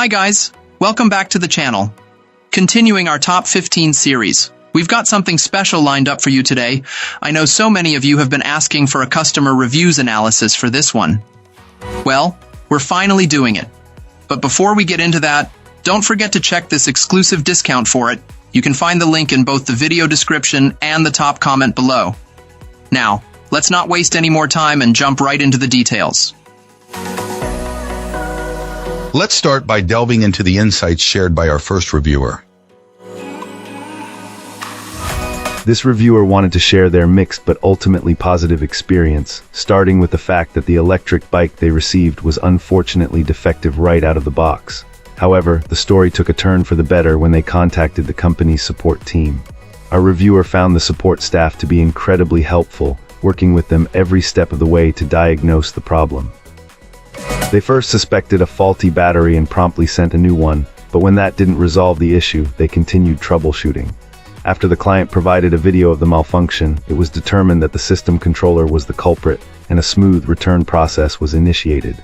Hi guys, welcome back to the channel. Continuing our top 15 series, we've got something special lined up for you today. I know so many of you have been asking for a customer reviews analysis for this one. Well, we're finally doing it. But before we get into that, don't forget to check this exclusive discount for it. You can find the link in both the video description and the top comment below. Now, let's not waste any more time and jump right into the details. Let's start by delving into the insights shared by our first reviewer. This reviewer wanted to share their mixed but ultimately positive experience, starting with the fact that the electric bike they received was unfortunately defective right out of the box. However, the story took a turn for the better when they contacted the company's support team. Our reviewer found the support staff to be incredibly helpful, working with them every step of the way to diagnose the problem. They first suspected a faulty battery and promptly sent a new one, but when that didn't resolve the issue, they continued troubleshooting. After the client provided a video of the malfunction, it was determined that the system controller was the culprit, and a smooth return process was initiated.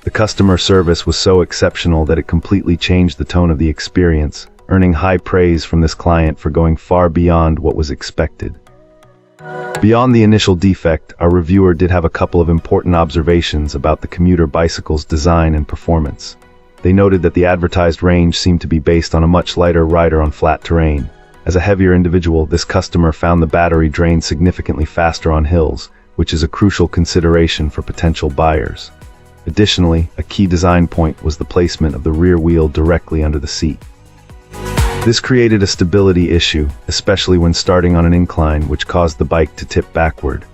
The customer service was so exceptional that it completely changed the tone of the experience, earning high praise from this client for going far beyond what was expected. Beyond the initial defect, our reviewer did have a couple of important observations about the commuter bicycle's design and performance. They noted that the advertised range seemed to be based on a much lighter rider on flat terrain. As a heavier individual, this customer found the battery drained significantly faster on hills, which is a crucial consideration for potential buyers. Additionally, a key design point was the placement of the rear wheel directly under the seat. This created a stability issue, especially when starting on an incline, which caused the bike to tip backward.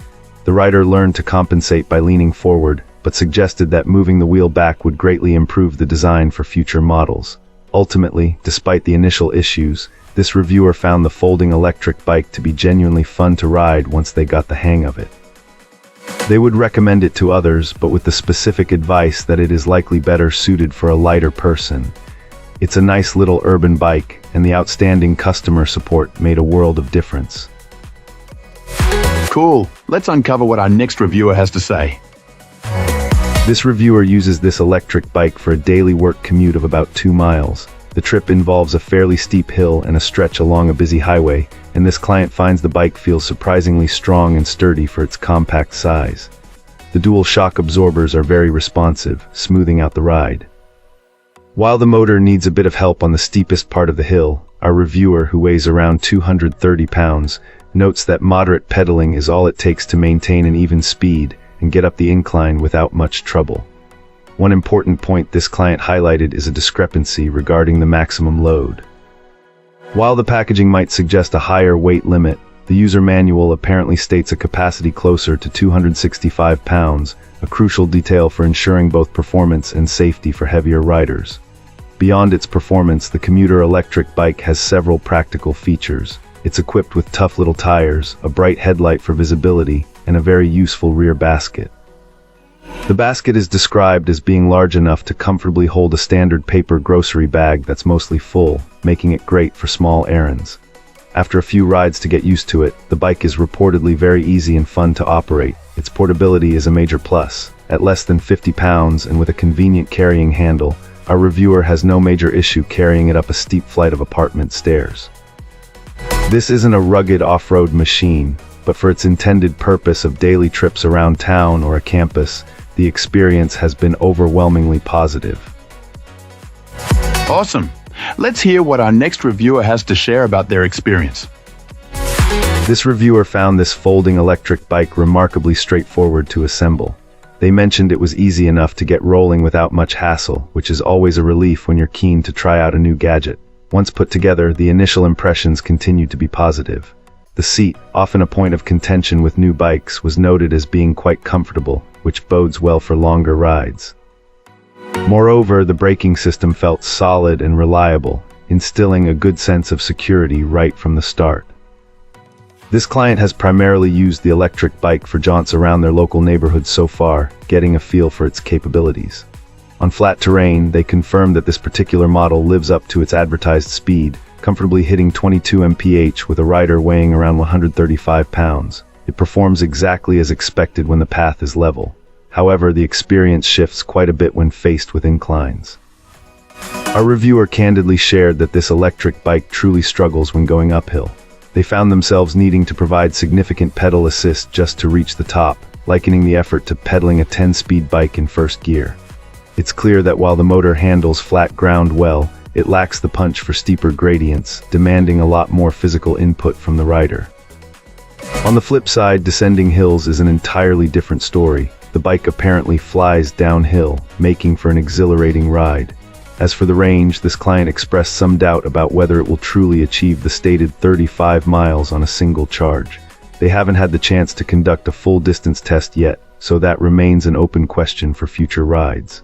The rider learned to compensate by leaning forward, but suggested that moving the wheel back would greatly improve the design for future models. Ultimately, despite the initial issues, this reviewer found the folding electric bike to be genuinely fun to ride once they got the hang of it. They would recommend it to others, but with the specific advice that it is likely better suited for a lighter person. It's a nice little urban bike, and the outstanding customer support made a world of difference. Cool. Let's uncover what our next reviewer has to say. This reviewer uses this electric bike for a daily work commute of about 2 miles. The trip involves a fairly steep hill and a stretch along a busy highway, and this client finds the bike feels surprisingly strong and sturdy for its compact size. The dual shock absorbers are very responsive, smoothing out the ride. While the motor needs a bit of help on the steepest part of the hill, our reviewer, who weighs around 230 pounds, notes that moderate pedaling is all it takes to maintain an even speed and get up the incline without much trouble. One important point this client highlighted is a discrepancy regarding the maximum load. While the packaging might suggest a higher weight limit, the user manual apparently states a capacity closer to 265 pounds, a crucial detail for ensuring both performance and safety for heavier riders. Beyond its performance, the commuter electric bike has several practical features. It's equipped with tough little tires, a bright headlight for visibility, and a very useful rear basket. The basket is described as being large enough to comfortably hold a standard paper grocery bag that's mostly full, making it great for small errands. After a few rides to get used to it, the bike is reportedly very easy and fun to operate. Its portability is a major plus. At less than 50 pounds and with a convenient carrying handle, our reviewer has no major issue carrying it up a steep flight of apartment stairs. This isn't a rugged off-road machine, but for its intended purpose of daily trips around town or a campus, the experience has been overwhelmingly positive. Awesome. Let's hear what our next reviewer has to share about their experience. This reviewer found this folding electric bike remarkably straightforward to assemble. They mentioned it was easy enough to get rolling without much hassle, which is always a relief when you're keen to try out a new gadget. Once put together, the initial impressions continued to be positive. The seat, often a point of contention with new bikes, was noted as being quite comfortable, which bodes well for longer rides. Moreover, the braking system felt solid and reliable, instilling a good sense of security right from the start. This client has primarily used the electric bike for jaunts around their local neighborhood so far, getting a feel for its capabilities. On flat terrain, they confirmed that this particular model lives up to its advertised speed, comfortably hitting 22 mph with a rider weighing around 135 pounds. It performs exactly as expected when the path is level. However, the experience shifts quite a bit when faced with inclines. Our reviewer candidly shared that this electric bike truly struggles when going uphill. They found themselves needing to provide significant pedal assist just to reach the top, likening the effort to pedaling a 10-speed bike in first gear. It's clear that while the motor handles flat ground well, it lacks the punch for steeper gradients, demanding a lot more physical input from the rider. On the flip side, descending hills is an entirely different story. The bike apparently flies downhill, making for an exhilarating ride. As for the range, this client expressed some doubt about whether it will truly achieve the stated 35 miles on a single charge. They haven't had the chance to conduct a full distance test yet, so that remains an open question for future rides.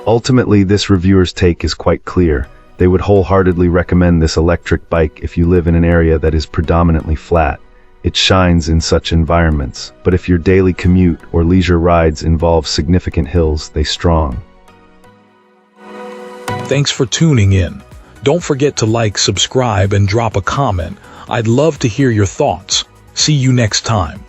Ultimately, this reviewer's take is quite clear. They would wholeheartedly recommend this electric bike if you live in an area that is predominantly flat. It shines in such environments, but if your daily commute or leisure rides involve significant hills, they strong. Thanks for tuning in. Don't forget to like, subscribe, and drop a comment. I'd love to hear your thoughts. See you next time.